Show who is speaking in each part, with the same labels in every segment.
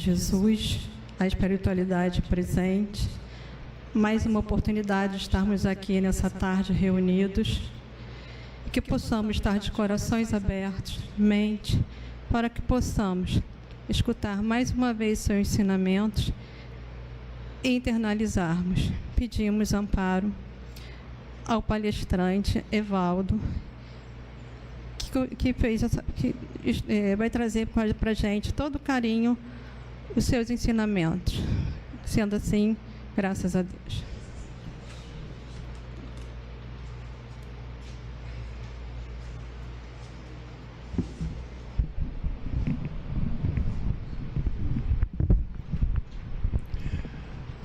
Speaker 1: Jesus, a espiritualidade presente, mais uma oportunidade de estarmos aqui nessa tarde reunidos, que possamos estar de corações abertos, mente, para que possamos escutar mais uma vez seus ensinamentos e internalizarmos. Pedimos amparo ao palestrante Evaldo, que vai trazer para a gente todo o carinho os seus ensinamentos. Sendo assim, graças a Deus.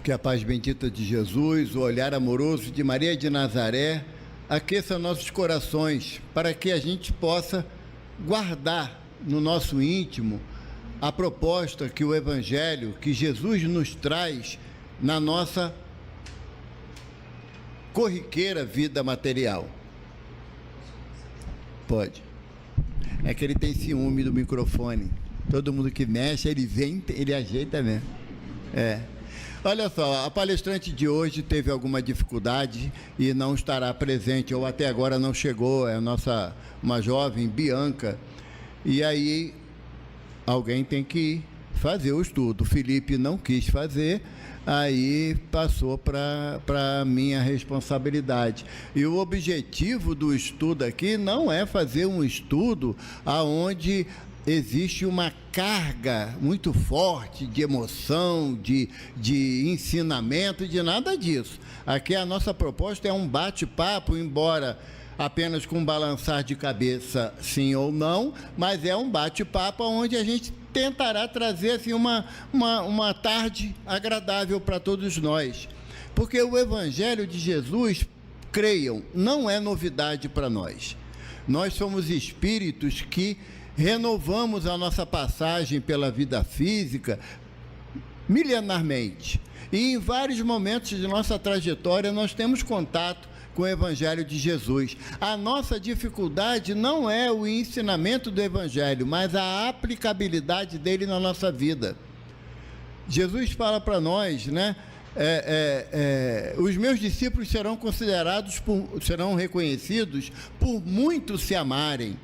Speaker 2: Que a paz bendita de Jesus, o olhar amoroso de Maria de Nazaré, aqueça nossos corações, para que a gente possa guardar no nosso íntimo a proposta que o Evangelho, que Jesus nos traz na nossa corriqueira vida material. Pode. É que ele tem ciúme do microfone. Todo mundo que mexe, ele vem, ele ajeita mesmo. Olha só, a palestrante de hoje teve alguma dificuldade e não estará presente, ou até agora não chegou, é uma jovem, Bianca, e aí alguém tem que fazer o estudo. O Felipe não quis fazer, aí passou para minha responsabilidade. E o objetivo do estudo aqui não é fazer um estudo aonde existe uma carga muito forte de emoção, de ensinamento, de nada disso. Aqui a nossa proposta é um bate-papo, embora apenas com balançar de cabeça sim ou não, mas é um bate-papo onde a gente tentará trazer assim, uma tarde agradável para todos nós. Porque o Evangelho de Jesus, creiam, não é novidade para nós. Nós somos espíritos que renovamos a nossa passagem pela vida física milenarmente. E em vários momentos de nossa trajetória nós temos contato com o Evangelho de Jesus. A nossa dificuldade não é o ensinamento do Evangelho, mas a aplicabilidade dele na nossa vida. Jesus fala para nós, né? Os meus discípulos serão reconhecidos por muitos se amarem.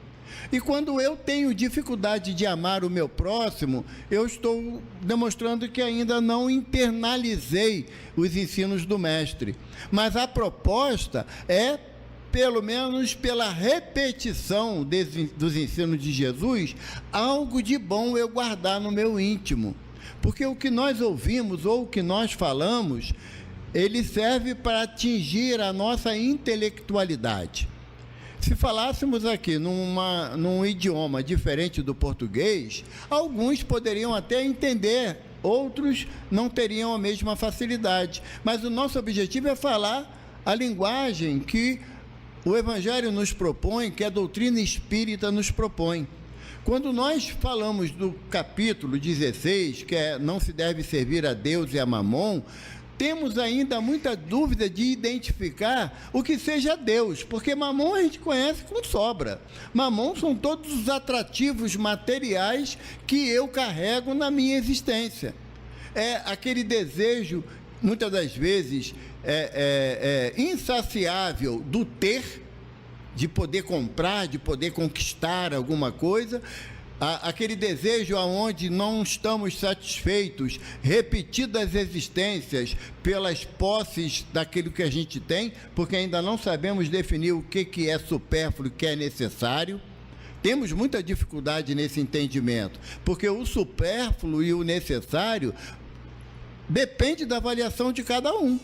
Speaker 2: E quando eu tenho dificuldade de amar o meu próximo, eu estou demonstrando que ainda não internalizei os ensinos do Mestre. Mas a proposta é, pelo menos pela repetição dos ensinos de Jesus, algo de bom eu guardar no meu íntimo. Porque o que nós ouvimos ou o que nós falamos, ele serve para atingir a nossa intelectualidade. Se falássemos aqui num idioma diferente do português, alguns poderiam até entender, outros não teriam a mesma facilidade. Mas o nosso objetivo é falar a linguagem que o Evangelho nos propõe, que a doutrina espírita nos propõe. Quando nós falamos do capítulo 16, que é não se deve servir a Deus e a Mamon, temos ainda muita dúvida de identificar o que seja Deus, porque Mamon a gente conhece com sobra. Mamon são todos os atrativos materiais que eu carrego na minha existência. É aquele desejo, muitas das vezes, insaciável do ter, de poder comprar, de poder conquistar alguma coisa, aquele desejo aonde não estamos satisfeitos, repetidas existências pelas posses daquilo que a gente tem, porque ainda não sabemos definir o que é supérfluo e o que é necessário. Temos muita dificuldade nesse entendimento, porque o supérfluo e o necessário depende da avaliação de cada um.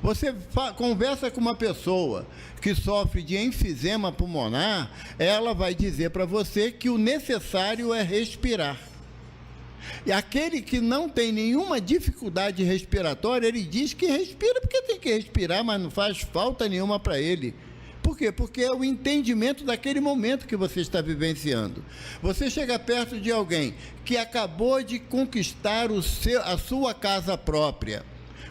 Speaker 2: Você conversa com uma pessoa que sofre de enfisema pulmonar, ela vai dizer para você que o necessário é respirar. E aquele que não tem nenhuma dificuldade respiratória, ele diz que respira porque tem que respirar, mas não faz falta nenhuma para ele. Por quê? Porque é o entendimento daquele momento que você está vivenciando. Você chega perto de alguém que acabou de conquistar a sua casa própria,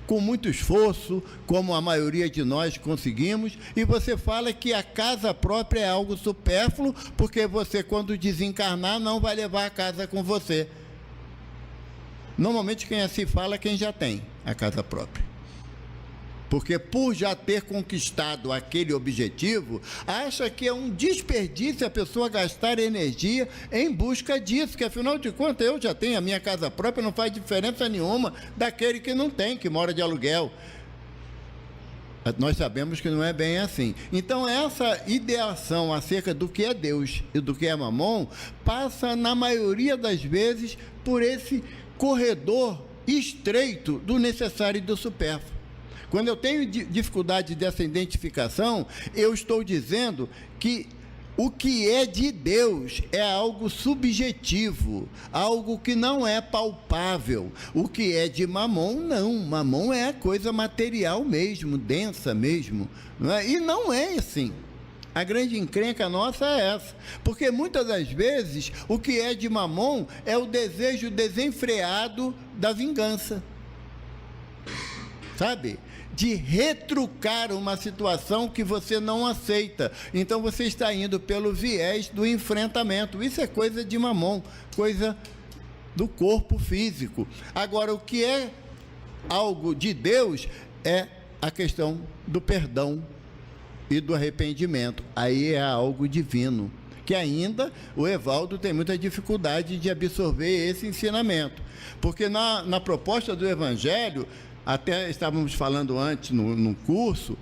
Speaker 2: com muito esforço, como a maioria de nós conseguimos, e você fala que a casa própria é algo supérfluo, porque você, quando desencarnar, não vai levar a casa com você. Normalmente quem assim fala é quem já tem a casa própria. Porque por já ter conquistado aquele objetivo, acha que é um desperdício a pessoa gastar energia em busca disso, que afinal de contas eu já tenho a minha casa própria, não faz diferença nenhuma daquele que não tem, que mora de aluguel. Nós sabemos que não é bem assim. Então, essa ideação acerca do que é Deus e do que é Mamon passa, na maioria das vezes, por esse corredor estreito do necessário e do supérfluo. Quando eu tenho dificuldade dessa identificação, eu estou dizendo que o que é de Deus é algo subjetivo, algo que não é palpável. O que é de Mamon, não. Mamon é coisa material mesmo, densa mesmo. Não é? E não é assim. A grande encrenca nossa é essa. Porque muitas das vezes o que é de Mamon é o desejo desenfreado da vingança. Sabe? De retrucar uma situação que você não aceita. Então, você está indo pelo viés do enfrentamento. Isso é coisa de Mamon, coisa do corpo físico. Agora, o que é algo de Deus é a questão do perdão e do arrependimento. Aí é algo divino, que ainda o Evaldo tem muita dificuldade de absorver esse ensinamento. Porque na proposta do Evangelho, até estávamos falando antes no curso,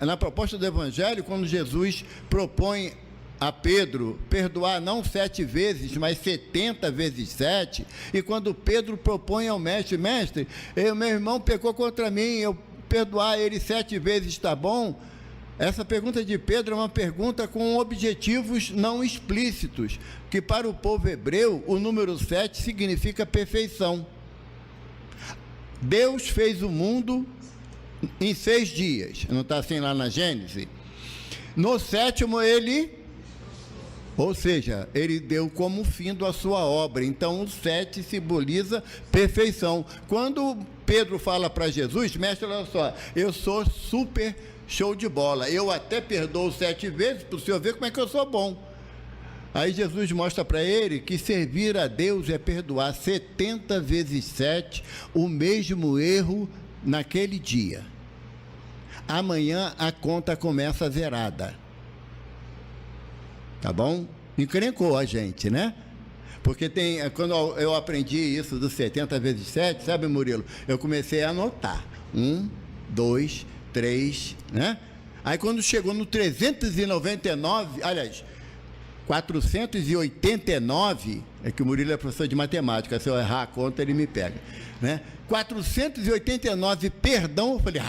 Speaker 2: na proposta do Evangelho, quando Jesus propõe a Pedro perdoar não 7 vezes, mas 70 vezes 7, e quando Pedro propõe ao mestre, meu irmão pecou contra mim, eu perdoar ele 7 vezes está bom? Essa pergunta de Pedro é uma pergunta com objetivos não explícitos, que para o povo hebreu, o número 7 significa perfeição. Deus fez o mundo em 6 dias, não está assim lá na Gênesis? No 7º ou seja, ele deu como fim a sua obra. Então o 7 simboliza perfeição. Quando Pedro fala para Jesus, mestre, olha só, eu sou super show de bola, eu até perdoo 7 vezes para o senhor ver como é que eu sou bom. Aí Jesus mostra para ele que servir a Deus é perdoar 70 vezes 7 o mesmo erro naquele dia. Amanhã a conta começa zerada. Tá bom? Encrencou a gente, né? Porque quando eu aprendi isso dos 70 vezes 7, sabe, Murilo? Eu comecei a anotar. 1, 2, 3, né? Aí quando chegou no 399, aliás, 489, é que o Murilo é professor de matemática, se eu errar a conta ele me pega, né? 489 perdão, eu falei,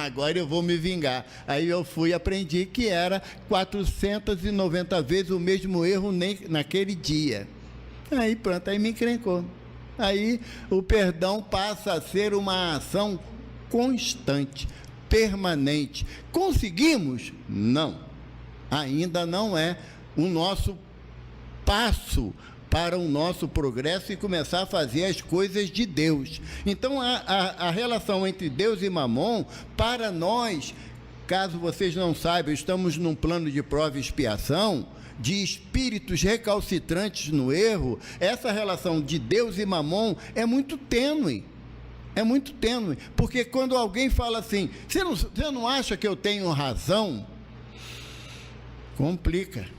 Speaker 2: agora eu vou me vingar. Aí eu fui e aprendi que era 490 vezes o mesmo erro naquele dia. Aí pronto, aí me encrencou. Aí o perdão passa a ser uma ação constante, permanente. Conseguimos? Não. Ainda não é o nosso passo para o nosso progresso e começar a fazer as coisas de Deus. Então, a relação entre Deus e Mamon, para nós, caso vocês não saibam, estamos num plano de prova e expiação, de espíritos recalcitrantes no erro. Essa relação de Deus e Mamon é muito tênue. É muito tênue, porque quando alguém fala assim, você não acha que eu tenho razão? Complica.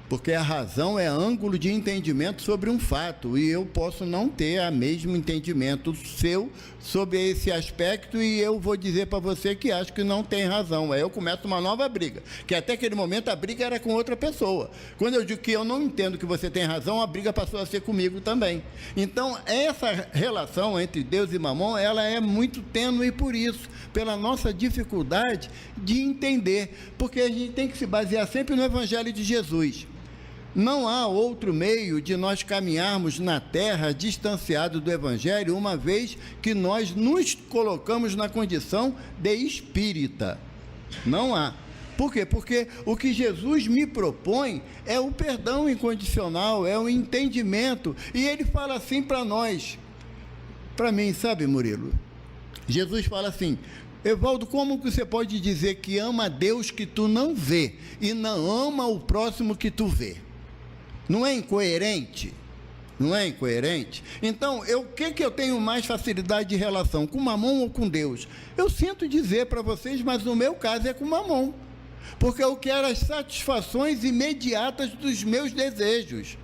Speaker 2: Porque a razão é ângulo de entendimento sobre um fato, e eu posso não ter o mesmo entendimento seu sobre esse aspecto, e eu vou dizer para você que acho que não tem razão. Aí eu começo uma nova briga, que até aquele momento a briga era com outra pessoa. Quando eu digo que eu não entendo que você tem razão, a briga passou a ser comigo também. Então, essa relação entre Deus e Mamon, ela é muito tênue por isso, pela nossa dificuldade de entender, porque a gente tem que se basear sempre no Evangelho de Jesus. Não há outro meio de nós caminharmos na terra distanciado do Evangelho, uma vez que nós nos colocamos na condição de espírita. Não há. Por quê? Porque o que Jesus me propõe é o perdão incondicional, é o entendimento. E ele fala assim para nós, para mim, sabe, Murilo? Jesus fala assim, Evaldo, como que você pode dizer que ama a Deus que tu não vê e não ama o próximo que tu vê? Não é incoerente? Não é incoerente? Então, o que eu tenho mais facilidade de relação, com Mamon ou com Deus? Eu sinto dizer para vocês, mas no meu caso é com Mamon. Porque eu quero as satisfações imediatas dos meus desejos.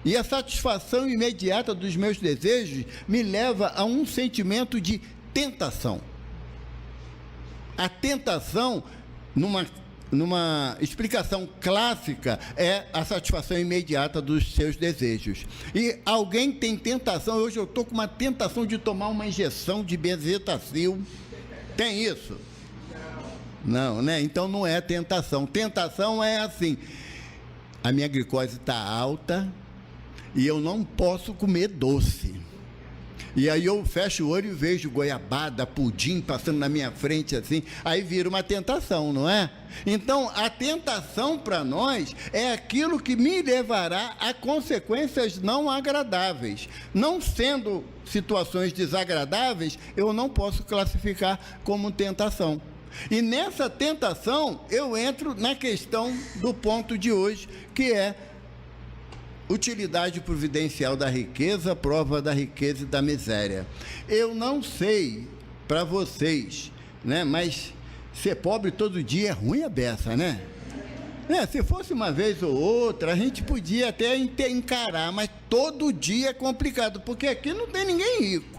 Speaker 2: E a satisfação imediata dos meus desejos me leva a um sentimento de tentação. A tentação, numa explicação clássica, é a satisfação imediata dos seus desejos. E alguém tem tentação, hoje eu estou com uma tentação de tomar uma injeção de bezetacil. Tem isso? Não, né? Então não é tentação. Tentação é assim: a minha glicose está alta e eu não posso comer doce. E aí eu fecho o olho e vejo goiabada, pudim passando na minha frente assim, aí vira uma tentação, não é? Então, a tentação para nós é aquilo que me levará a consequências não agradáveis. Não sendo situações desagradáveis, eu não posso classificar como tentação. E nessa tentação, eu entro na questão do ponto de hoje, que é utilidade providencial da riqueza, prova da riqueza e da miséria. Eu não sei para vocês, né, mas ser pobre todo dia é ruim a beça, né? Se fosse uma vez ou outra, a gente podia até encarar, mas todo dia é complicado, porque aqui não tem ninguém rico.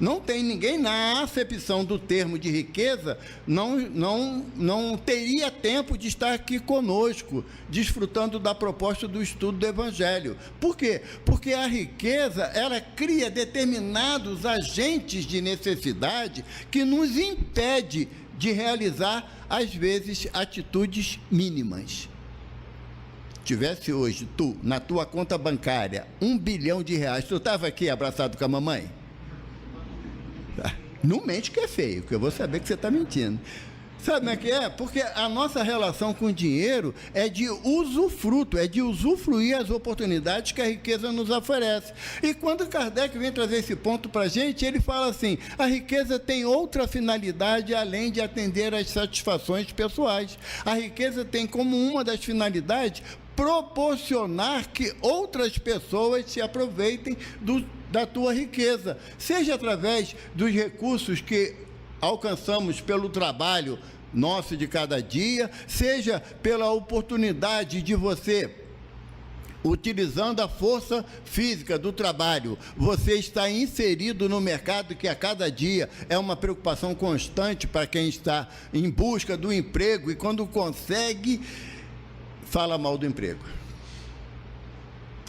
Speaker 2: Não tem ninguém, na acepção do termo de riqueza, não teria tempo de estar aqui conosco, desfrutando da proposta do estudo do Evangelho. Por quê? Porque a riqueza, ela cria determinados agentes de necessidade que nos impede de realizar, às vezes, atitudes mínimas. Tivesse hoje, tu, na tua conta bancária, R$1 bilhão, tu estava aqui abraçado com a mamãe? Não mente que é feio, que eu vou saber que você está mentindo. Sabe como é que é? Porque a nossa relação com o dinheiro é de usufruto, é de usufruir as oportunidades que a riqueza nos oferece. E quando Kardec vem trazer esse ponto para a gente, ele fala assim: a riqueza tem outra finalidade além de atender às satisfações pessoais. A riqueza tem como uma das finalidades proporcionar que outras pessoas se aproveitem da tua riqueza, seja através dos recursos que alcançamos pelo trabalho nosso de cada dia, seja pela oportunidade de você, utilizando a força física do trabalho, você está inserido no mercado, que a cada dia é uma preocupação constante para quem está em busca do emprego, e quando consegue, fala mal do emprego.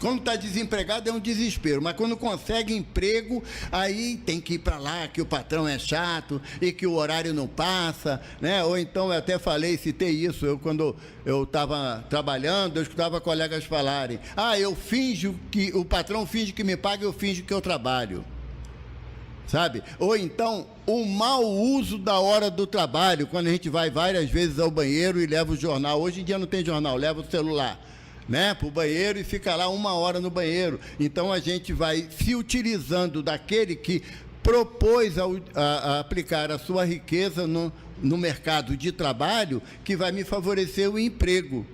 Speaker 2: Quando está desempregado é um desespero, mas quando consegue emprego, aí tem que ir para lá, que o patrão é chato e que o horário não passa, né? Ou então, eu até citei isso, quando eu estava trabalhando, eu escutava colegas falarem: eu finjo que, o patrão finge que me paga, eu finjo que eu trabalho. Sabe? Ou então, o mau uso da hora do trabalho, quando a gente vai várias vezes ao banheiro e leva o jornal. Hoje em dia não tem jornal, leva o celular, né, para o banheiro e fica lá 1 hora no banheiro. Então a gente vai se utilizando daquele que propôs a aplicar a sua riqueza no mercado de trabalho, que vai me favorecer o emprego.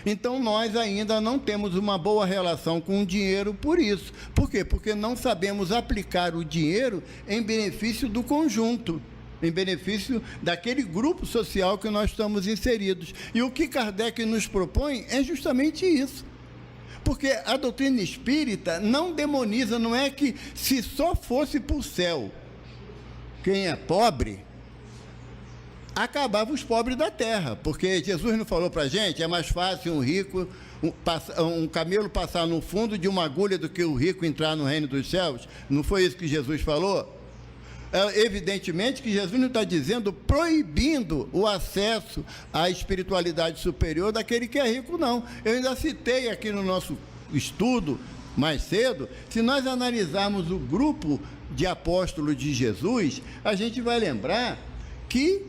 Speaker 2: Então nós ainda não temos uma boa relação com o dinheiro por isso. Por quê? Porque não sabemos aplicar o dinheiro em benefício do conjunto, em benefício daquele grupo social que nós estamos inseridos. E o que Kardec nos propõe é justamente isso. Porque a doutrina espírita não demoniza, não é que se só fosse para o céu quem é pobre, acabava os pobres da terra. Porque Jesus não falou para a gente: é mais fácil um rico, um camelo passar no fundo de uma agulha do que o rico entrar no reino dos céus? Não foi isso que Jesus falou? Evidentemente que Jesus não está dizendo, proibindo o acesso à espiritualidade superior daquele que é rico, não. Eu ainda citei aqui no nosso estudo, mais cedo, se nós analisarmos o grupo de apóstolos de Jesus, a gente vai lembrar que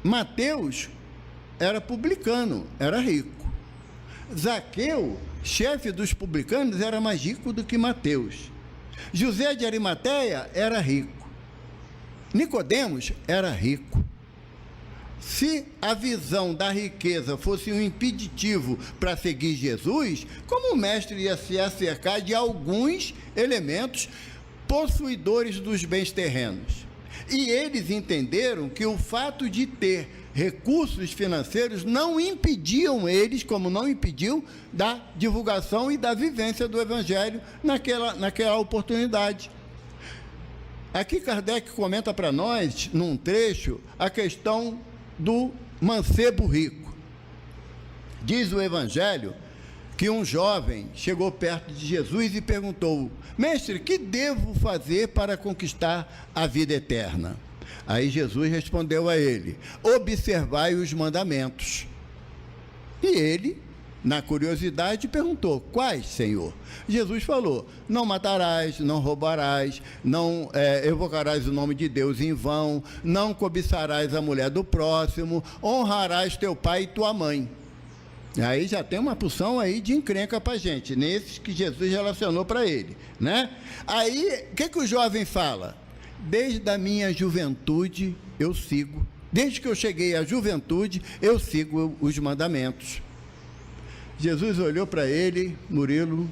Speaker 2: Mateus era publicano, era rico. Zaqueu, chefe dos publicanos, era mais rico do que Mateus. José de Arimateia era rico. Nicodemos era rico. Se a visão da riqueza fosse um impeditivo para seguir Jesus, como o mestre ia se acercar de alguns elementos possuidores dos bens terrenos? E eles entenderam que o fato de ter recursos financeiros não impediam eles, como não impediu, da divulgação e da vivência do Evangelho naquela oportunidade. Aqui Kardec comenta para nós, num trecho, a questão do mancebo rico. Diz o Evangelho que um jovem chegou perto de Jesus e perguntou: mestre, que devo fazer para conquistar a vida eterna? Aí Jesus respondeu a ele: observai os mandamentos. E ele, na curiosidade, perguntou: quais, Senhor? Jesus falou: não matarás, não roubarás, não evocarás o nome de Deus em vão, não cobiçarás a mulher do próximo, honrarás teu pai e tua mãe. Aí já tem uma porção aí de encrenca para a gente, nesses que Jesus relacionou para ele, né? Aí, o que o jovem fala? Desde a minha juventude eu sigo, desde que eu cheguei à juventude, eu sigo os mandamentos. Jesus olhou para ele, Murilo,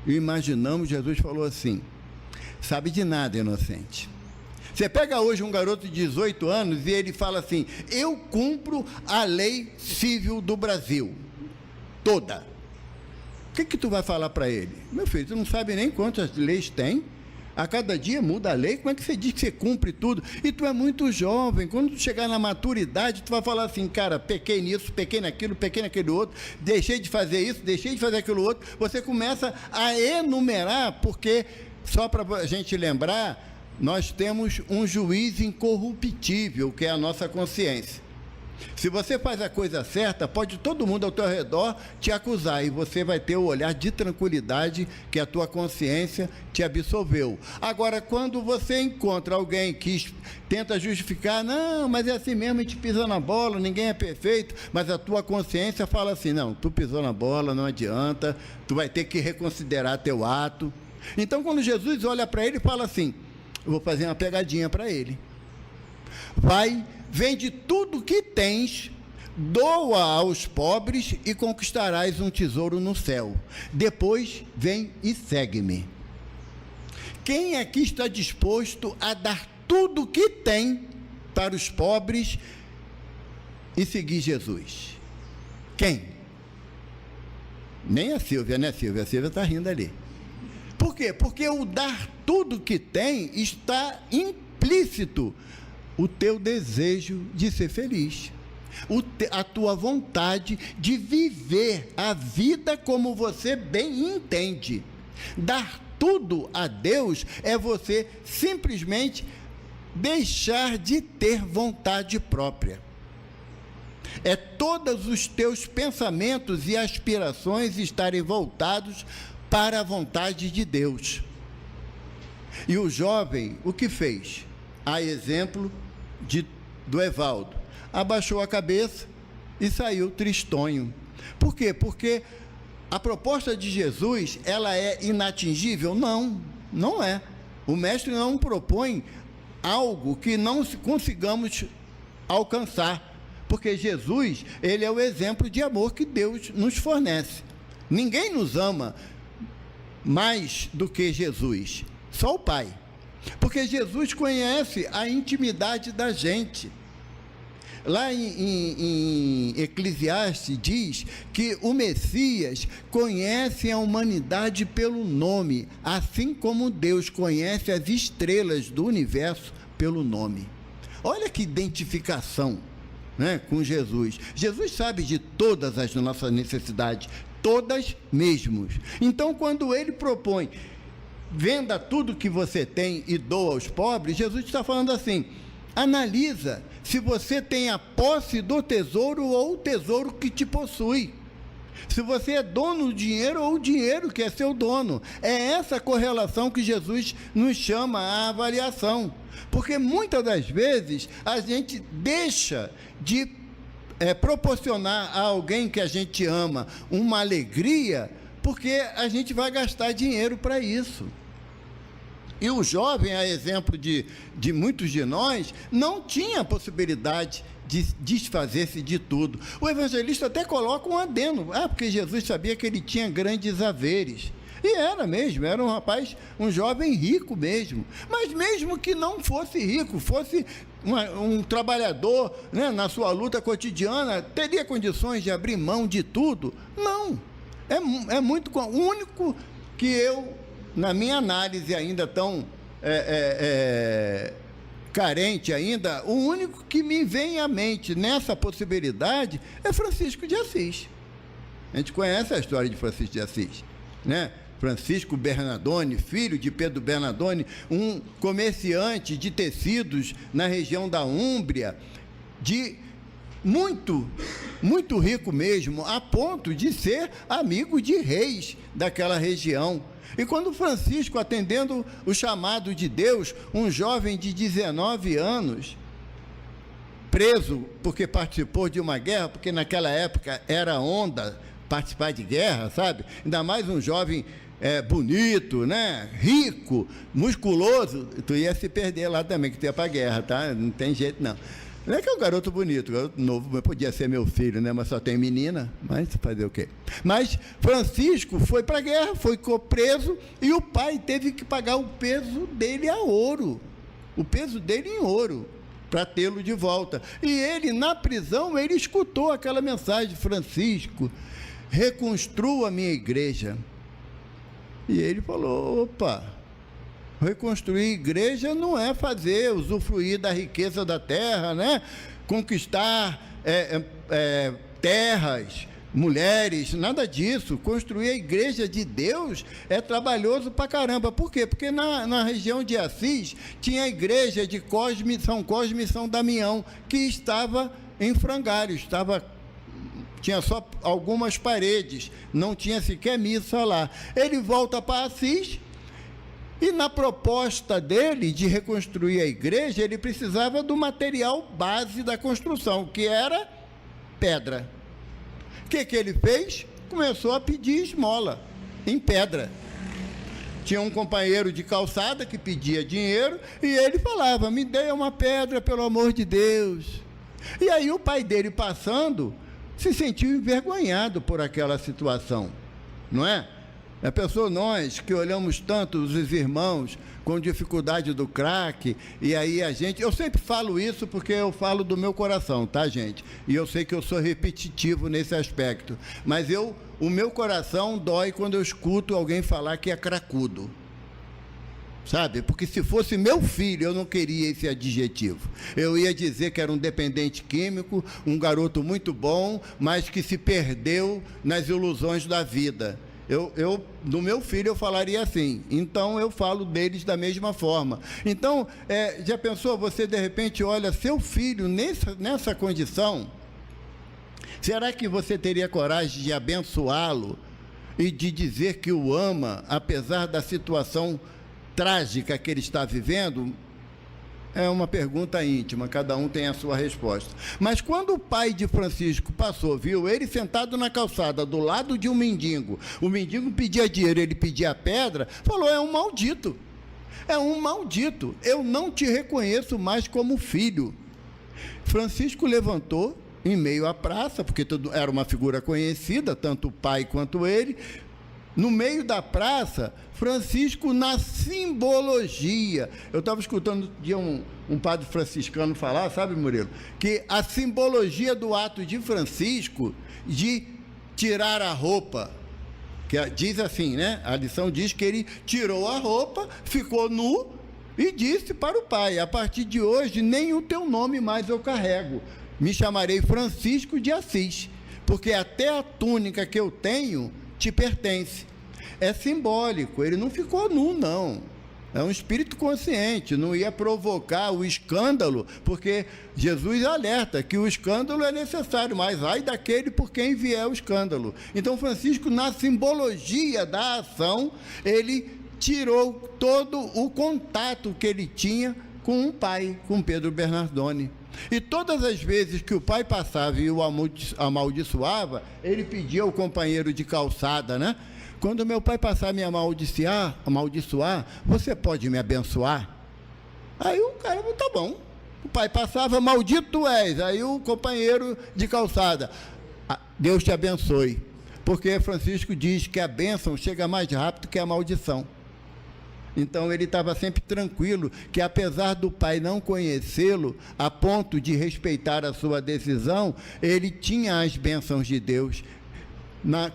Speaker 2: e imaginamos, Jesus falou assim: sabe de nada, inocente. Você pega hoje um garoto de 18 anos e ele fala assim: eu cumpro a lei civil do Brasil, toda. O que tu vai falar para ele? Meu filho, tu não sabe nem quantas leis tem. A cada dia muda a lei, como é que você diz que você cumpre tudo? E tu é muito jovem, quando tu chegar na maturidade, tu vai falar assim: cara, pequei nisso, pequei naquele outro, deixei de fazer isso, deixei de fazer aquilo outro. Você começa a enumerar, porque, só para a gente lembrar, nós temos um juiz incorruptível, que é a nossa consciência. Se você faz a coisa certa, pode todo mundo ao teu redor te acusar, e você vai ter o olhar de tranquilidade que a tua consciência te absolveu. Agora, quando você encontra alguém que tenta justificar: não, mas é assim mesmo, a gente pisa na bola, ninguém é perfeito, mas a tua consciência fala assim: não, tu pisou na bola, não adianta, tu vai ter que reconsiderar teu ato. Então, quando Jesus olha para ele e fala assim: eu vou fazer uma pegadinha para ele. Vai, vende tudo que tens, doa aos pobres e conquistarás um tesouro no céu. Depois vem e segue-me. Quem aqui está disposto a dar tudo que tem para os pobres e seguir Jesus? Quem? Nem a Silvia, né, Silvia? A Silvia está rindo ali. Por quê? Porque o dar tudo que tem está implícito o teu desejo de ser feliz, a tua vontade de viver a vida como você bem entende. Dar tudo a Deus é você simplesmente deixar de ter vontade própria. É todos os teus pensamentos e aspirações estarem voltados para a vontade de Deus. E o jovem, o que fez? A exemplo do Evaldo, abaixou a cabeça e saiu tristonho. Por quê? Porque a proposta de Jesus, ela é inatingível? Não, não é. O mestre não propõe algo que não consigamos alcançar, porque Jesus, ele é o exemplo de amor que Deus nos fornece. Ninguém nos ama mais do que Jesus, só o Pai. Porque Jesus conhece a intimidade da gente. Lá em Eclesiastes diz que o Messias conhece a humanidade pelo nome, assim como Deus conhece as estrelas do universo pelo nome. Olha que identificação, né, com Jesus. Jesus sabe de todas as nossas necessidades, todas mesmo. Então, quando ele propõe: venda tudo que você tem e doa aos pobres, Jesus está falando assim: analisa se você tem a posse do tesouro ou o tesouro que te possui. Se você é dono do dinheiro ou o dinheiro que é seu dono. É essa correlação que Jesus nos chama à avaliação. Porque muitas das vezes a gente deixa de proporcionar a alguém que a gente ama uma alegria, porque a gente vai gastar dinheiro para isso. E o jovem, a exemplo de muitos de nós, não tinha a possibilidade de desfazer-se de tudo. O evangelista até coloca um adendo, porque Jesus sabia que ele tinha grandes haveres. E era mesmo, era um rapaz, um jovem rico mesmo. Mas mesmo que não fosse rico, fosse um trabalhador, né, na sua luta cotidiana, teria condições de abrir mão de tudo? Não. É muito... O único que eu, na minha análise ainda tão carente ainda, o único que me vem à mente nessa possibilidade é Francisco de Assis. A gente conhece a história de Francisco de Assis, né? Francisco Bernardone, filho de Pedro Bernardone, um comerciante de tecidos na região da Úmbria, muito rico mesmo, a ponto de ser amigo de reis daquela região. E quando Francisco, atendendo o chamado de Deus, um jovem de 19 anos, preso porque participou de uma guerra, porque naquela época era onda participar de guerra, sabe? Ainda mais um jovem bonito, né? Rico, musculoso, tu ia se perder lá também, que tu ia para a guerra, tá? Não tem jeito não. Não é que é um garoto bonito, garoto novo, podia ser meu filho, né? Mas só tem menina, mas fazer o quê? Mas Francisco foi para a guerra, ficou preso, e o pai teve que pagar o peso dele a ouro, o peso dele em ouro, para tê-lo de volta. E ele, na prisão, ele escutou aquela mensagem: Francisco, reconstrua a minha igreja. E ele falou: opa, reconstruir igreja não é usufruir da riqueza da terra, né? Conquistar terras, mulheres, nada disso. Construir a igreja de Deus é trabalhoso pra caramba. Por quê? Porque na região de Assis tinha a igreja de São Cosme e São Damião, que estava em frangalhos, tinha só algumas paredes, não tinha sequer missa lá. Ele volta para Assis, e na proposta dele de reconstruir a igreja, ele precisava do material base da construção, que era pedra. O que ele fez? Começou a pedir esmola em pedra. Tinha um companheiro de calçada que pedia dinheiro, e ele falava: me dê uma pedra, pelo amor de Deus. E aí o pai dele, passando, se sentiu envergonhado por aquela situação, não é? A pessoa, nós que olhamos tanto os irmãos com dificuldade do crack, e aí eu sempre falo isso porque eu falo do meu coração, tá, gente? E eu sei que eu sou repetitivo nesse aspecto, mas o meu coração dói quando eu escuto alguém falar que é cracudo, sabe? Porque se fosse meu filho, eu não queria esse adjetivo. Eu ia dizer que era um dependente químico, um garoto muito bom, mas que se perdeu nas ilusões da vida. Do meu filho eu falaria assim. Então eu falo deles da mesma forma. Então, já pensou, você de repente olha seu filho nessa condição? Será que você teria coragem de abençoá-lo e de dizer que o ama, apesar da situação trágica que ele está vivendo? É uma pergunta íntima, cada um tem a sua resposta. Mas quando o pai de Francisco passou, viu ele sentado na calçada, do lado de um mendigo, o mendigo pedia dinheiro, ele pedia pedra, falou: é um maldito, eu não te reconheço mais como filho. Francisco levantou em meio à praça, porque era uma figura conhecida, tanto o pai quanto ele. No meio da praça, Francisco, na simbologia, eu estava escutando de um padre franciscano falar, sabe, Murilo, que a simbologia do ato de Francisco de tirar a roupa, que diz assim, né? A lição diz que ele tirou a roupa, ficou nu e disse para o pai: a partir de hoje nem o teu nome mais eu carrego, me chamarei Francisco de Assis, porque até a túnica que eu tenho te pertence. É simbólico, ele não ficou nu, não. É um espírito consciente, não ia provocar o escândalo, porque Jesus alerta que o escândalo é necessário, mas ai daquele por quem vier o escândalo. Então, Francisco, na simbologia da ação, ele tirou todo o contato que ele tinha com o pai, com Pedro Bernardone. E todas as vezes que o pai passava e o amaldiçoava, ele pedia ao companheiro de calçada, né? quando meu pai passar a me amaldiçoar, você pode me abençoar? Aí o cara, tá bom. O pai passava, maldito tu és. Aí o companheiro de calçada, Deus te abençoe. Porque Francisco diz que a bênção chega mais rápido que a maldição. Então ele estava sempre tranquilo, que apesar do pai não conhecê-lo, a ponto de respeitar a sua decisão, ele tinha as bênçãos de Deus.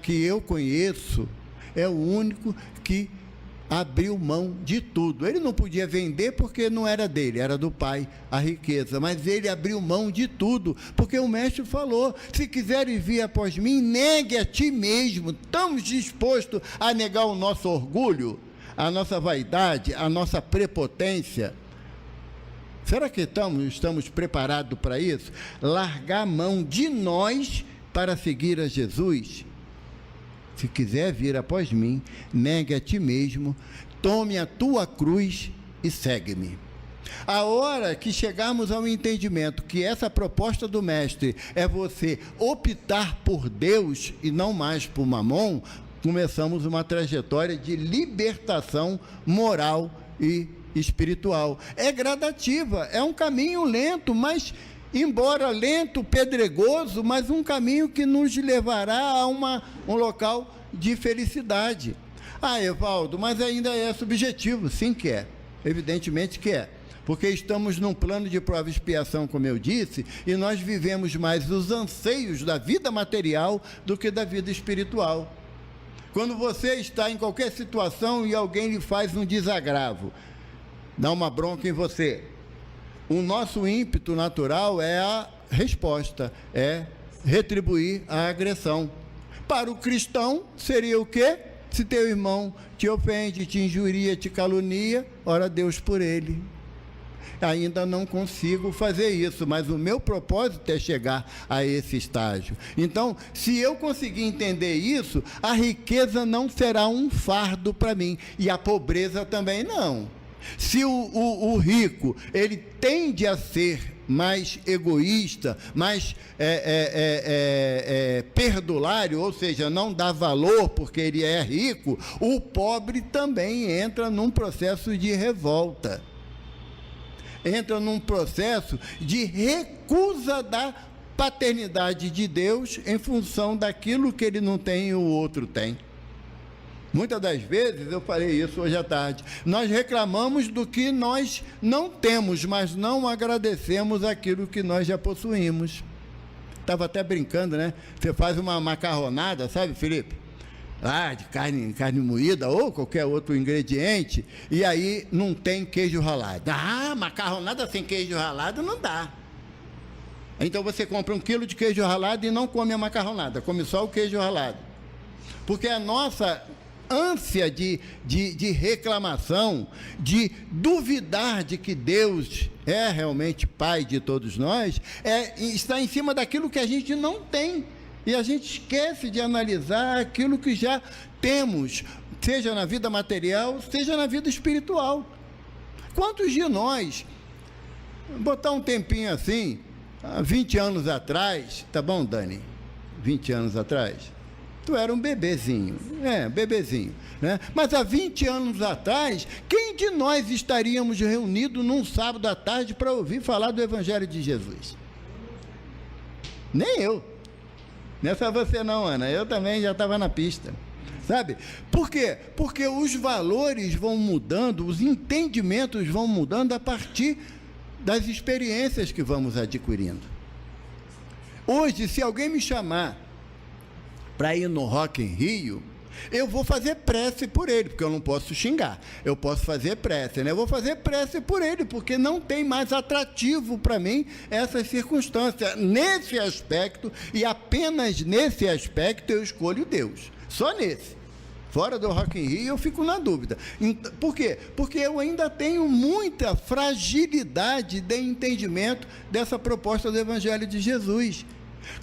Speaker 2: Que eu conheço, é o único que abriu mão de tudo. Ele não podia vender porque não era dele, era do pai, a riqueza, mas ele abriu mão de tudo, porque o mestre falou, se quiseres vir após mim, negue a ti mesmo. Estamos dispostos a negar o nosso orgulho, a nossa vaidade, a nossa prepotência? Será que estamos preparados para isso? Largar a mão de nós para seguir a Jesus? Se quiser vir após mim, negue a ti mesmo, tome a tua cruz e segue-me. A hora que chegarmos ao entendimento que essa proposta do mestre é você optar por Deus e não mais por Mamon, começamos uma trajetória de libertação moral e espiritual. É gradativa, é um caminho lento, mas, embora lento, pedregoso, mas um caminho que nos levará a um local de felicidade. Evaldo, mas ainda é subjetivo. Sim que é, evidentemente que é. Porque estamos num plano de prova e expiação, como eu disse, e nós vivemos mais os anseios da vida material do que da vida espiritual. Quando você está em qualquer situação e alguém lhe faz um desagravo, dá uma bronca em você, o nosso ímpeto natural é a resposta, é retribuir a agressão. Para o cristão, seria o quê? Se teu irmão te ofende, te injuria, te calunia, ora Deus por ele. Ainda não consigo fazer isso, mas o meu propósito é chegar a esse estágio. Então, se eu conseguir entender isso, a riqueza não será um fardo para mim, e a pobreza também não. Se o rico, ele tende a ser mais egoísta, mais perdulário, ou seja, não dá valor porque ele é rico, o pobre também entra num processo de revolta. Entra num processo de recusa da paternidade de Deus em função daquilo que ele não tem e o outro tem. Muitas das vezes, eu falei isso hoje à tarde, nós reclamamos do que nós não temos, mas não agradecemos aquilo que nós já possuímos. Estava até brincando, né? Você faz uma macarronada, sabe, Felipe? De carne moída ou qualquer outro ingrediente, e aí não tem queijo ralado. Macarronada sem queijo ralado não dá. Então você compra 1 quilo de queijo ralado e não come a macarronada, come só o queijo ralado. Porque a nossa ânsia de reclamação, de duvidar de que Deus é realmente Pai de todos nós, está em cima daquilo que a gente não tem. E a gente esquece de analisar aquilo que já temos, seja na vida material, seja na vida espiritual. Quantos de nós, botar um tempinho assim, há 20 anos atrás, tá bom, Dani? 20 anos atrás? Tu era um bebezinho, bebezinho, né? Mas há 20 anos atrás, quem de nós estaríamos reunidos num sábado à tarde para ouvir falar do Evangelho de Jesus? Nem eu. Não é só você não, Ana, eu também já estava na pista, sabe? Por quê? Porque os valores vão mudando, os entendimentos vão mudando a partir das experiências que vamos adquirindo. Hoje, se alguém me chamar para ir no Rock in Rio, eu vou fazer prece por ele, porque eu não posso xingar, eu posso fazer prece, né? Eu vou fazer prece por ele, porque não tem mais atrativo para mim essas circunstâncias. Nesse aspecto, e apenas nesse aspecto, eu escolho Deus, só nesse. Fora do Rock in Rio, eu fico na dúvida. Por quê? Porque eu ainda tenho muita fragilidade de entendimento dessa proposta do Evangelho de Jesus.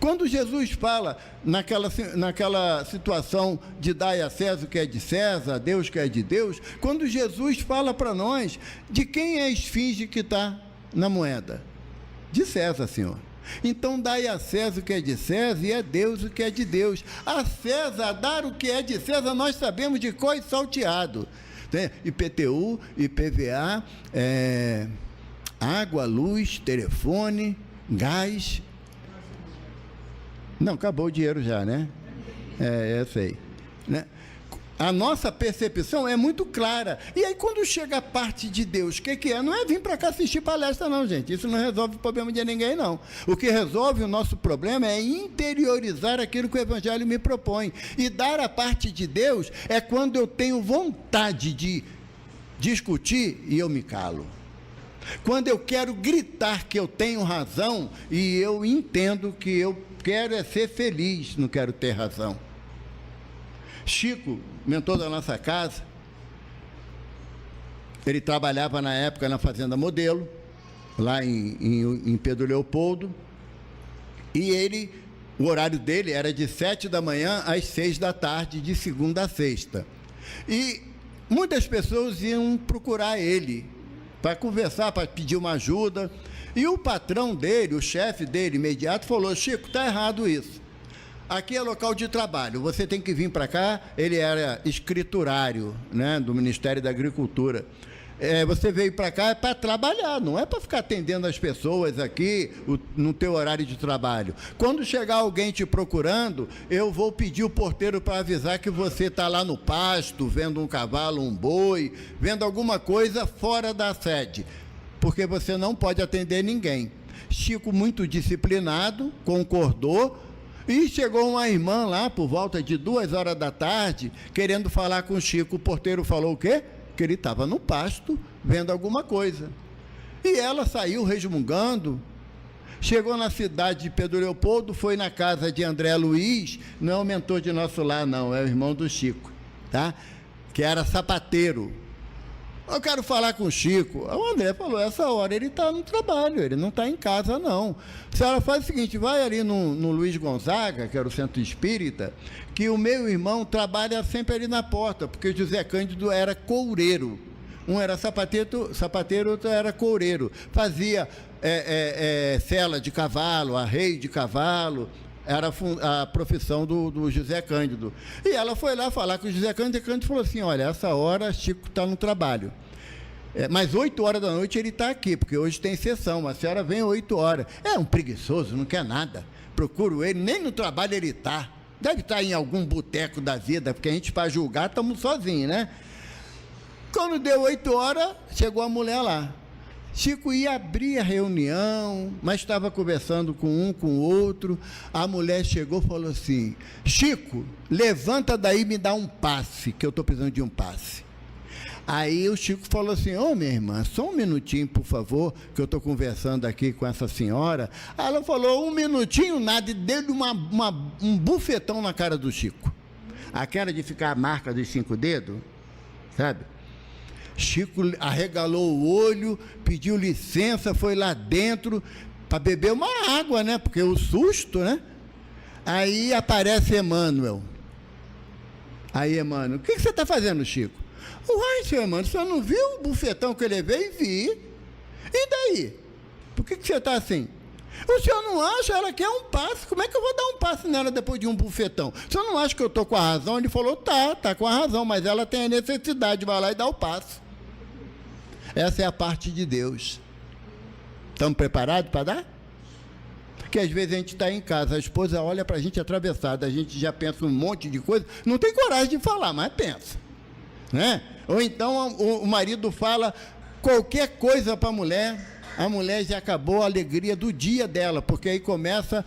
Speaker 2: Quando Jesus fala naquela situação de dar a César o que é de César, a Deus o que é de Deus, quando Jesus fala para nós de quem é a esfinge que está na moeda? De César, Senhor. Então, dai a César o que é de César e a Deus o que é de Deus. A César, dar o que é de César, nós sabemos de cor e salteado. IPTU, IPVA, água, luz, telefone, gás. Não, acabou o dinheiro já, né? Eu sei. Né? A nossa percepção é muito clara. E aí, quando chega a parte de Deus, o que é? Não é vir para cá assistir palestra, não, gente. Isso não resolve o problema de ninguém, não. O que resolve o nosso problema é interiorizar aquilo que o Evangelho me propõe. E dar a parte de Deus é quando eu tenho vontade de discutir e eu me calo. Quando eu quero gritar que eu tenho razão e eu entendo que eu quero é ser feliz, não quero ter razão. Chico, mentor da nossa casa, ele trabalhava na época na Fazenda Modelo, lá em Pedro Leopoldo, e o horário dele era de 7 da manhã às 6 da tarde, de segunda a sexta. E muitas pessoas iam procurar ele para conversar, para pedir uma ajuda, e o patrão dele, o chefe dele imediato, falou: Chico, está errado isso. Aqui é local de trabalho, você tem que vir para cá. Ele era escriturário, né, do Ministério da Agricultura. Você veio para cá para trabalhar, não é para ficar atendendo as pessoas aqui no teu horário de trabalho. Quando chegar alguém te procurando, eu vou pedir o porteiro para avisar que você está lá no pasto, vendo um cavalo, um boi, vendo alguma coisa fora da sede, porque você não pode atender ninguém. Chico, muito disciplinado, concordou. E chegou uma irmã lá, por volta de 2 horas da tarde, querendo falar com o Chico. O porteiro falou o quê? Que ele estava no pasto, vendo alguma coisa. E ela saiu resmungando. Chegou na cidade de Pedro Leopoldo, foi na casa de André Luiz, não é o mentor de nosso lar, não, é o irmão do Chico, tá? Que era sapateiro. Eu quero falar com o Chico. O André falou: essa hora ele está no trabalho, ele não está em casa, não. A senhora faz o seguinte, vai ali no Luiz Gonzaga, que era o centro espírita, que o meu irmão trabalha sempre ali na porta, porque o José Cândido era coureiro. Um era sapateiro, outro era coureiro. Fazia sela de cavalo, arreio de cavalo. Era a profissão do José Cândido. E ela foi lá falar com o José Cândido, e o Cândido falou assim: olha, essa hora Chico está no trabalho. Mas 8 horas da noite ele está aqui, porque hoje tem sessão. A senhora vem 8 horas. É um preguiçoso, não quer nada. Procuro ele, nem no trabalho ele está. Deve estar em algum boteco da vida, porque a gente, para julgar, estamos sozinhos, né? Quando deu 8 horas, chegou a mulher lá. Chico ia abrir a reunião, mas estava conversando com um, com o outro. A mulher chegou e falou assim: Chico, levanta daí e me dá um passe, que eu estou precisando de um passe. Aí o Chico falou assim: minha irmã, só um minutinho, por favor, que eu estou conversando aqui com essa senhora. Aí ela falou: um minutinho, nada, e deu um bufetão na cara do Chico. Aquela de ficar a marca dos 5 dedos, sabe? Chico arregalou o olho, pediu licença, foi lá dentro para beber uma água, né? Porque o susto, né? Aí aparece Emmanuel. Aí, Emmanuel: o que você está fazendo, Chico? Uai, seu Emmanuel, o senhor não viu o bufetão que eu levei? Vi. E daí? Por que você está assim? O senhor não acha? Ela quer um passe. Como é que eu vou dar um passe nela depois de um bufetão? O senhor não acha que eu estou com a razão? Ele falou: tá com a razão, mas ela tem a necessidade, vai lá e dá o passe. Essa é a parte de Deus. Estamos preparados para dar? Porque às vezes a gente está em casa, a esposa olha para a gente atravessada, a gente já pensa um monte de coisa, não tem coragem de falar, mas pensa, né? Ou então o marido fala qualquer coisa para a mulher já acabou a alegria do dia dela, porque aí começa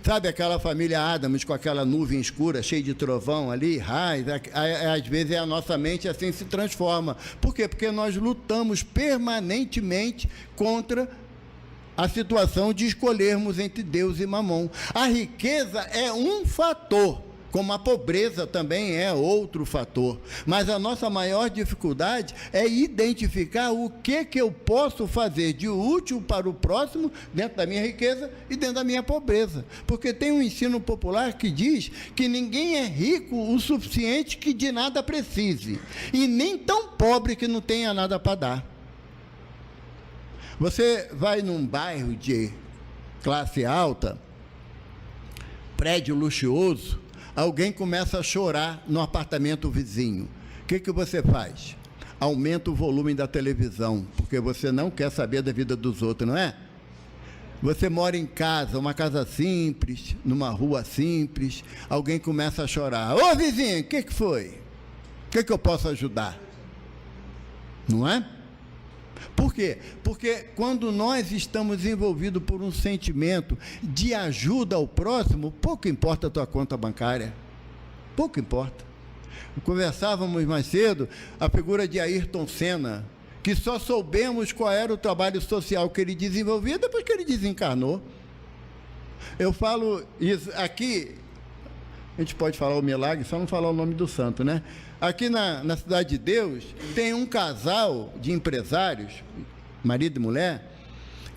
Speaker 2: sabe aquela família Adams com aquela nuvem escura, cheia de trovão ali, raios, às vezes a nossa mente assim se transforma. Por quê? Porque nós lutamos permanentemente contra a situação de escolhermos entre Deus e Mamon. A riqueza é um fator, como a pobreza também é outro fator. Mas a nossa maior dificuldade é identificar o que eu posso fazer de útil para o próximo dentro da minha riqueza e dentro da minha pobreza. Porque tem um ensino popular que diz que ninguém é rico o suficiente que de nada precise, e nem tão pobre que não tenha nada para dar. Você vai num bairro de classe alta, prédio luxuoso, alguém começa a chorar no apartamento vizinho. O que você faz? Aumenta o volume da televisão, porque você não quer saber da vida dos outros, não é? Você mora em casa, uma casa simples, numa rua simples, alguém começa a chorar. Ô vizinho, o que foi? O que eu posso ajudar? Não é? Por quê? Porque quando nós estamos envolvidos por um sentimento de ajuda ao próximo, pouco importa a tua conta bancária. Pouco importa. Conversávamos mais cedo a figura de Ayrton Senna, que só soubemos qual era o trabalho social que ele desenvolvia depois que ele desencarnou. Eu falo isso aqui, a gente pode falar o milagre, só não falar o nome do santo, né? Aqui na Cidade de Deus, tem um casal de empresários, marido e mulher,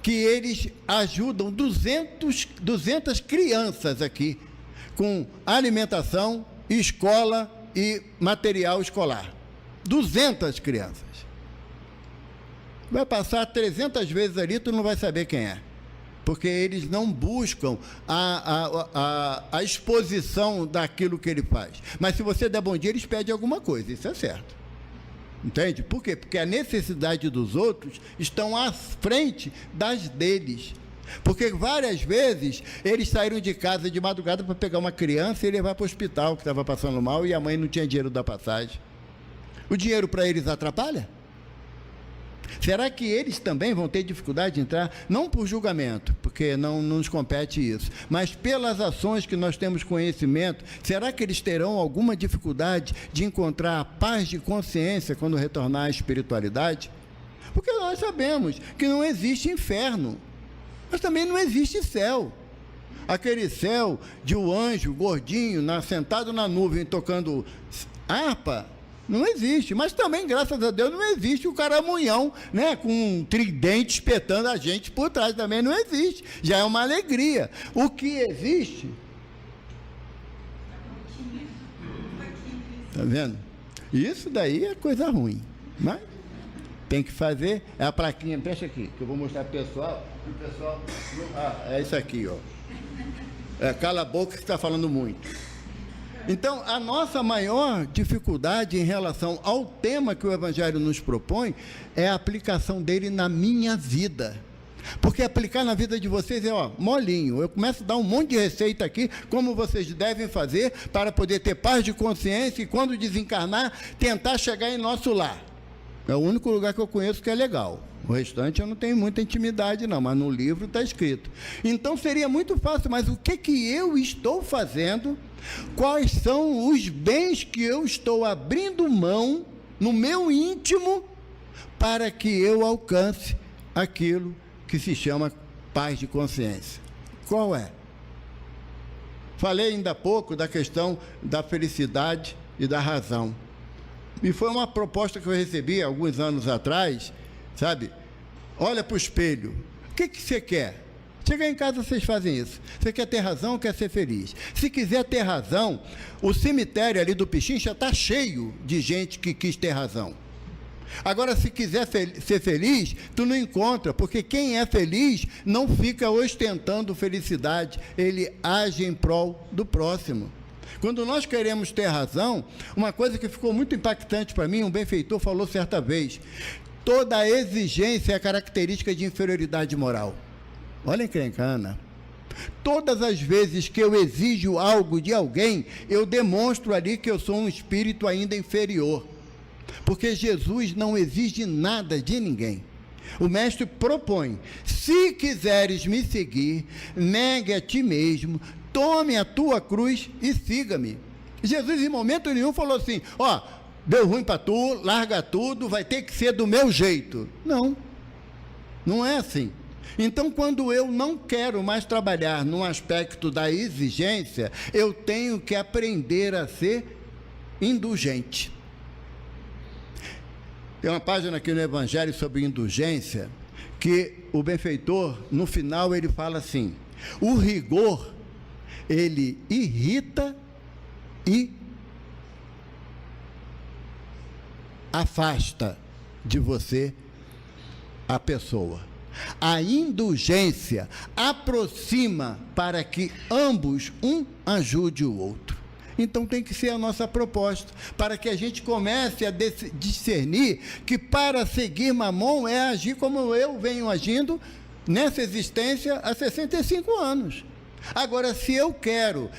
Speaker 2: que eles ajudam 200 crianças aqui, com alimentação, escola e material escolar. 200 crianças. Vai passar 300 vezes ali, tu não vai saber quem é. Porque eles não buscam a exposição daquilo que ele faz. Mas se você der bom dia, eles pedem alguma coisa, isso é certo. Entende? Por quê? Porque a necessidade dos outros estão à frente das deles. Porque várias vezes eles saíram de casa de madrugada para pegar uma criança e levar para o hospital que estava passando mal e a mãe não tinha dinheiro da passagem. O dinheiro para eles atrapalha? Será que eles também vão ter dificuldade de entrar? Não por julgamento, porque não nos compete isso, mas pelas ações que nós temos conhecimento, será que eles terão alguma dificuldade de encontrar a paz de consciência quando retornar à espiritualidade? Porque nós sabemos que não existe inferno, mas também não existe céu. Aquele céu de um anjo gordinho, sentado na nuvem, tocando harpa, não existe, mas também, graças a Deus, não existe o caramunhão, né, com um tridente espetando a gente por trás, também não existe, já é uma alegria. O que existe? Está vendo? Isso daí é coisa ruim, mas tem que fazer, é a plaquinha, deixa aqui, que eu vou mostrar para o pessoal, é isso aqui, ó. Cala a boca que está falando muito. Então, a nossa maior dificuldade em relação ao tema que o Evangelho nos propõe é a aplicação dele na minha vida. Porque aplicar na vida de vocês é, molinho. Eu começo a dar um monte de receita aqui, como vocês devem fazer para poder ter paz de consciência e, quando desencarnar, tentar chegar em nosso lar. É o único lugar que eu conheço que é legal. O restante eu não tenho muita intimidade não, mas no livro está escrito. Então seria muito fácil, mas o que eu estou fazendo? Quais são os bens que eu estou abrindo mão no meu íntimo para que eu alcance aquilo que se chama paz de consciência? Qual é? Falei ainda há pouco da questão da felicidade e da razão. E foi uma proposta que eu recebi alguns anos atrás, sabe? Olha para o espelho. O que você quer? Chegar em casa, vocês fazem isso. Você quer ter razão ou quer ser feliz? Se quiser ter razão, o cemitério ali do Pichincha está cheio de gente que quis ter razão. Agora, se quiser ser feliz, tu não encontra, porque quem é feliz não fica ostentando felicidade, ele age em prol do próximo. Quando nós queremos ter razão, uma coisa que ficou muito impactante para mim, um benfeitor falou certa vez: toda exigência é característica de inferioridade moral. Olha que encana. Todas as vezes que eu exijo algo de alguém, eu demonstro ali que eu sou um espírito ainda inferior. Porque Jesus não exige nada de ninguém. O mestre propõe: se quiseres me seguir, negue a ti mesmo, tome a tua cruz e siga-me. Jesus em momento nenhum falou assim: deu ruim para tu, larga tudo, vai ter que ser do meu jeito. Não, não é assim. Então, quando eu não quero mais trabalhar no aspecto da exigência, eu tenho que aprender a ser indulgente. Tem uma página aqui no Evangelho sobre indulgência, que o benfeitor, no final, ele fala assim: o rigor, ele irrita e afasta de você a pessoa. A indulgência aproxima para que ambos, um ajude o outro. Então tem que ser a nossa proposta, para que a gente comece a discernir que para seguir Mamon é agir como eu venho agindo nessa existência há 65 anos. Agora, se eu quero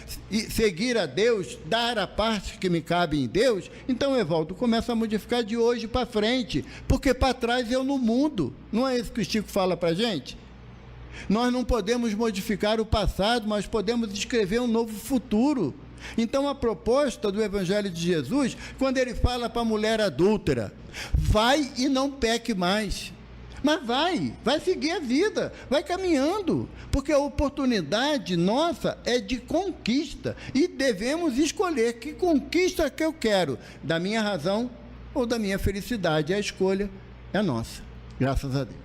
Speaker 2: seguir a Deus, dar a parte que me cabe em Deus, então, Evaldo, começa a modificar de hoje para frente, porque para trás eu não mudo. Não é isso que o Chico fala para a gente? Nós não podemos modificar o passado, mas podemos escrever um novo futuro. Então, a proposta do Evangelho de Jesus, quando ele fala para a mulher adúltera, vai e não peque mais. Mas vai seguir a vida, vai caminhando, porque a oportunidade nossa é de conquista e devemos escolher que conquista que eu quero, da minha razão ou da minha felicidade. A escolha é nossa, graças a Deus.